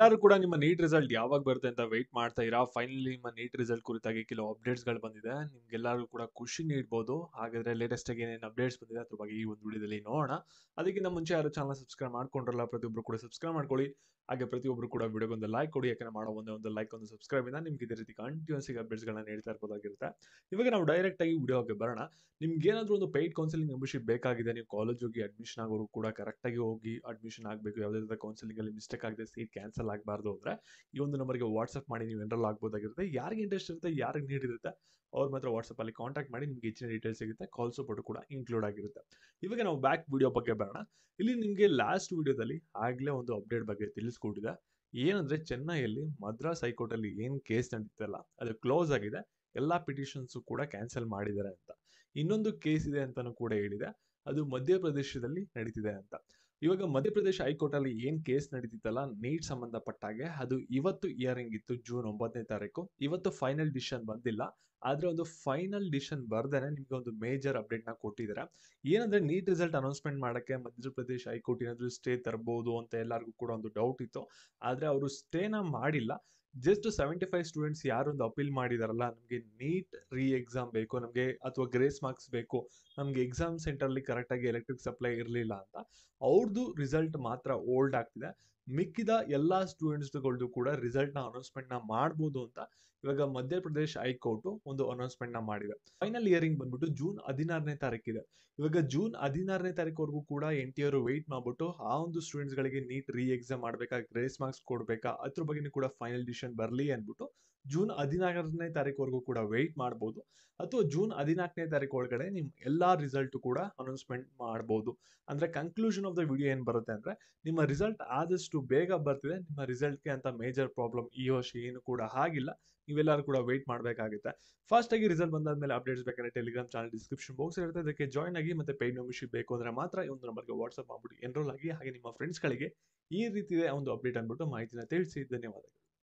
ಎಲ್ಲರೂ ಕೂಡ ನಿಮ್ಮ ನೀಟ್ ರಿಸಲ್ಟ್ ಯಾವಾಗ ಬರುತ್ತೆ ಅಂತ ವೆಯ್ಟ್ ಮಾಡ್ತಾ ಇರಾ. ಫೈನಲಿ ನಿಮ್ಮ ನೀಟ್ ರಿಸಲ್ಟ್ ಕುರಿತಾಗಿ ಕೆಲವು ಅಪ್ಡೇಟ್ಸ್‌ಗಳು ಬಂದಿದೆ. ನಿಮ್ಗೆಲ್ಲರಿಗೂ ಕೂಡ ಖುಷಿ ನೀಡ್ಬೋದು. ಹಾಗಾದ್ರೆ ಲೇಟೆಸ್ಟ್ ಆಗಿ ಏನೇನು ಅಪ್ಡೇಟ್ಸ್ ಬಂದಿದೆ ಅದ್ರ ಬಗ್ಗೆ ಈ ಒಂದು ವಿಡಿಯೋದಲ್ಲಿ ನೋಡೋಣ. ಅದಕ್ಕಿಂತ ಮುಂಚೆ ಯಾರು ಚಾನಲ್ ಸಬ್ಸ್ಕ್ರೈಬ್ ಮಾಡ್ಕೊಂಡ್ರಲ್ಲ ಪ್ರತಿಯೊಬ್ಬರು ಕೂಡ ಸಬ್ಸ್ಕ್ರೈಬ್ ಮಾಡ್ಕೊಳ್ಳಿ. ಹಾಗೆ ಪ್ರತಿಯೊಬ್ಬರು ಕೂಡ ವಿಡಿಯೋಗೊಂದು ಲೈಕ್ ಕೊಡಿ. ಯಾಕಂದ್ರೆ ಮಾಡೋ ಒಂದೇ ಒಂದು ಲೈಕ್ ಒಂದು ಸಬ್ಸ್ಕ್ರೈಬ್ ಇಂದ ನಿಮ್ಗೆ ಇದೇ ರೀತಿ ಕಂಟಿನ್ಯೂಸ್ ಆಗಿ ಅಪ್ಡೇಟ್ಸ್‌ಗಳನ್ನ ನೀಡ್ತಾ ಇರ್ಬೋದಾಗಿರುತ್ತೆ. ಇವಾಗ ನಾವು ಡೈರೆಕ್ಟ್ ಆಗಿ ವಿಡಿಯೋಗೆ ಬರೋಣ. ನಿಮ್ಗೇನಾದ್ರೂ ಒಂದು ಪೇಯ್ಡ್ ಕೌನ್ಸೆಲಿಂಗ್ ಮೆಂಬರ್‌ಶಿಪ್ ಬೇಕಾಗಿದೆ, ನೀವು ಕಾಲೇಜ್ ಹೋಗಿ ಅಡ್ಮಿಷನ್ ಆಗೋರು ಕೂಡ ಕರೆಕ್ಟ್ ಆಗಿ ಹೋಗಿ ಅಡ್ಮಿಷನ್ ಆಗಬೇಕು. ಯಾವುದೇ ರೀತಿಯ ಕೌನ್ಸೆಲಿಂಗ್ ಅಲ್ಲಿ ಮಿಸ್ಟೇಕ್ ಆಗದೆ ಸೀಟ್ ಕ್ಯಾನ್ಸಲ್ ಆಗಬಾರ್ದು ಅಂದ್ರೆ ಈ ಒಂದು ನಂಬರ್ಗೆ ವಾಟ್ಸ್ಆಪ್ ಮಾಡಿ ನೀವು ಎನ್ರೋಲ್ ಆಗ್ಬೋದಾಗಿರುತ್ತೆ. ಯಾರಿಗೆ ಇಂಟ್ರೆಸ್ಟ್ ಇರುತ್ತೆ, ಯಾರಿಗೆ ನೀಡ್ ಇರುತ್ತೆ ಅವ್ರ ಮಾತ್ರ ವಾಟ್ಸ್ಆಪ್ ಅಲ್ಲಿ ಕಾಂಟ್ಯಾಕ್ಟ್ ಮಾಡಿ, ನಿಮ್ಗೆ ಹೆಚ್ಚಿನ ಡೀಟೇಲ್ಸ್ ಸಿಗುತ್ತೆ. ಕಾಲ್ ಸಪೋರ್ಟ್ ಕೂಡ ಇನ್ಕ್ಲೂಡ್ ಆಗಿರುತ್ತೆ. ಇವಾಗ ನಾವು ಬ್ಯಾಕ್ ವಿಡಿಯೋ ಬಗ್ಗೆ ಬರೋಣ. ಇಲ್ಲಿ ನಿಮಗೆ ಲಾಸ್ಟ್ ವಿಡಿಯೋದಲ್ಲಿ ಆಗ್ಲೇ ಒಂದು ಅಪ್ಡೇಟ್ ಬಗ್ಗೆ ತಿಳಿಸ್ಕೊಟ್ಟಿದೆ. ಏನಂದ್ರೆ ಚೆನ್ನೈಯಲ್ಲಿ ಮದ್ರಾಸ್ ಹೈಕೋರ್ಟ್ ಅಲ್ಲಿ ಏನ್ ಕೇಸ್ ನಡೀತಲ್ಲ ಅದು ಕ್ಲೋಸ್ ಆಗಿದೆ. ಎಲ್ಲಾ ಪಿಟಿಷನ್ಸ್ ಕೂಡ ಕ್ಯಾನ್ಸಲ್ ಮಾಡಿದ್ದಾರೆ ಅಂತ. ಇನ್ನೊಂದು ಕೇಸ್ ಇದೆ ಅಂತಾನು ಕೂಡ ಹೇಳಿದೆ. ಅದು ಮಧ್ಯಪ್ರದೇಶದಲ್ಲಿ ನಡೀತಿದೆ ಅಂತ. ಇವಾಗ ಮಧ್ಯಪ್ರದೇಶ ಹೈಕೋರ್ಟ್ ಅಲ್ಲಿ ಏನ್ ಕೇಸ್ ನಡೀತಿತ್ತಲ್ಲ ನೀಟ್ ಸಂಬಂಧಪಟ್ಟಾಗೆ, ಅದು ಇವತ್ತು ಹಿಯರಿಂಗ್ ಇತ್ತು ಜೂನ್ 9ನೇ ತಾರೀಕು. ಇವತ್ತು ಫೈನಲ್ ಡಿಸಿಷನ್ ಬಂದಿಲ್ಲ. ಆದ್ರೆ ಒಂದು ಫೈನಲ್ ಡಿಸಿಷನ್ ಬರ್ದೇನೆ ನಿಮ್ಗೆ ಒಂದು ಮೇಜರ್ ಅಪ್ಡೇಟ್ ನ ಕೊಟ್ಟಿದ್ದಾರೆ. ಏನಂದ್ರೆ ನೀಟ್ ರಿಸಲ್ಟ್ ಅನೌನ್ಸ್ಮೆಂಟ್ ಮಾಡಕ್ಕೆ ಮಧ್ಯಪ್ರದೇಶ ಹೈಕೋರ್ಟ್ ಏನಾದ್ರು ಸ್ಟೇ ತರಬಹುದು ಅಂತ ಎಲ್ಲರಿಗೂ ಕೂಡ ಒಂದು ಡೌಟ್ ಇತ್ತು. ಆದ್ರೆ ಅವರು ಸ್ಟೇನ ಮಾಡಿಲ್ಲ. ಜಸ್ಟ್ 75 ಸ್ಟೂಡೆಂಟ್ಸ್ ಯಾರೊಂದು ಅಪೀಲ್ ಮಾಡಿದಾರಲ್ಲ, ನಮಗೆ ನೀಟ್ ರೀ ಎಕ್ಸಾಮ್ ಬೇಕು ನಮಗೆ ಅಥವಾ ಗ್ರೇಸ್ ಮಾರ್ಕ್ಸ್ ಬೇಕು, ನಮ್ಗೆ ಎಕ್ಸಾಮ್ ಸೆಂಟರ್ ಅಲ್ಲಿ ಕರೆಕ್ಟ್ ಆಗಿ ಎಲೆಕ್ಟ್ರಿಕ್ ಸಪ್ಲೈ ಇರಲಿಲ್ಲ ಅಂತ, ಅವ್ರದ್ದು ರಿಸಲ್ಟ್ ಮಾತ್ರ ಓಲ್ಡ್ ಆಗ್ತಿದೆ. ಮಿಕ್ಕಿದ ಎಲ್ಲಾ ಸ್ಟೂಡೆಂಟ್ಸ್ಗಳದ್ದು ಕೂಡ ರಿಸಲ್ಟ್ ನ ಅನೌನ್ಸ್ಮೆಂಟ್ ನ ಮಾಡಬಹುದು ಅಂತ ಇವಾಗ ಮಧ್ಯಪ್ರದೇಶ ಹೈಕೋರ್ಟ್ ಒಂದು ಅನೌನ್ಸ್ಮೆಂಟ್ ನ ಮಾಡಿದೆ. ಫೈನಲ್ ಹಿಯರಿಂಗ್ ಬಂದ್ಬಿಟ್ಟು ಜೂನ್ 16ನೇ ತಾರೀಕಿದೆ. ಇವಾಗ ಜೂನ್ 16ನೇ ತಾರೀಕುವರೆಗೂ ಕೂಡ NTA ವೆಯ್ಟ್ ಮಾಡ್ಬಿಟ್ಟು ಆ ಒಂದು ಸ್ಟೂಡೆಂಟ್ಸ್ ಗಳಿಗೆ ನೀಟ್ ರೀ ಎಕ್ಸಾಮ್ ಮಾಡ್ಬೇಕಾ, ಗ್ರೇಸ್ ಮಾರ್ಕ್ಸ್ ಕೊಡ್ಬೇಕಾ, ಅದ್ರ ಬಗ್ಗೆ ಕೂಡ ಫೈನಲ್ ಡಿಸಿಷನ್ ಬರ್ಲಿ ಅನ್ಬಿಟ್ಟು ಜೂನ್ 16ನೇ ತಾರೀಕುವರೆಗೂ ಕೂಡ ವೆಯ್ಟ್ ಮಾಡಬಹುದು. ಅಥವಾ ಜೂನ್ 14ನೇ ತಾರೀಕು ಒಳಗಡೆ ನಿಮ್ ಎಲ್ಲಾ ರಿಸಲ್ಟ್ ಕೂಡ ಅನೌನ್ಸ್ಮೆಂಟ್ ಮಾಡಬಹುದು. ಅಂದ್ರೆ ಕನ್ಕ್ಲೂಷನ್ ಆಫ್ ದ ವಿಡಿಯೋ ಏನ್ ಬರುತ್ತೆ ಅಂದ್ರೆ, ನಿಮ್ಮ ರಿಸಲ್ಟ್ ಆದಷ್ಟು ಬೇಗ ಬರ್ತಿದೆ. ನಿಮ್ಮ ರಿಸಲ್ಟ್ಗೆ ಅಂತ ಮೇಜರ್ ಪ್ರಾಬ್ಲಮ್ ಈ ವರ್ಷ ಏನು ಕೂಡ ಆಗಿಲ್ಲ. ನೀವೆಲ್ಲರೂ ಕೂಡ ವೆಯ್ಟ್ ಮಾಡಬೇಕಾಗುತ್ತೆ. ಫಾಸ್ಟ್ ಆಗಿ ರಿಸಲ್ಟ್ ಬಂದಾದ್ಮೇಲೆ ಅಪ್ಡೇಟ್ಸ್ ಬೇಕಾದ್ರೆ ಟೆಲಿಗ್ರಾಮ್ ಚಾನಲ್ ಡಿಸ್ಕ್ರಿಪ್ಷನ್ ಬಾಕ್ಸ್ ಇರುತ್ತೆ, ಅದಕ್ಕೆ ಜಾಯ್ನ್ ಆಗಿ. ಮತ್ತೆ ಪೇಯ್ಡ್ ಮೆಂಬರ್ಶಿಪ್ ಬೇಕು ಅಂದ್ರೆ ಮಾತ್ರ ಈ ಒಂದು ನಂಬರ್ಗೆ ವಾಟ್ಸ್ಆಪ್ ಮಾಡ್ಬಿಟ್ಟು ಎನ್ರೋಲ್ ಆಗಿ. ಹಾಗೆ ನಿಮ್ಮ ಫ್ರೆಂಡ್ಸ್ಗಳಿಗೆ ಈ ರೀತಿ ಒಂದು ಅಪ್ಡೇಟ್ ಅನ್ಬಿಟ್ಟು ಮಾಹಿತಿನ ತಿಳಿಸಿ. ಧನ್ಯವಾದಗಳು.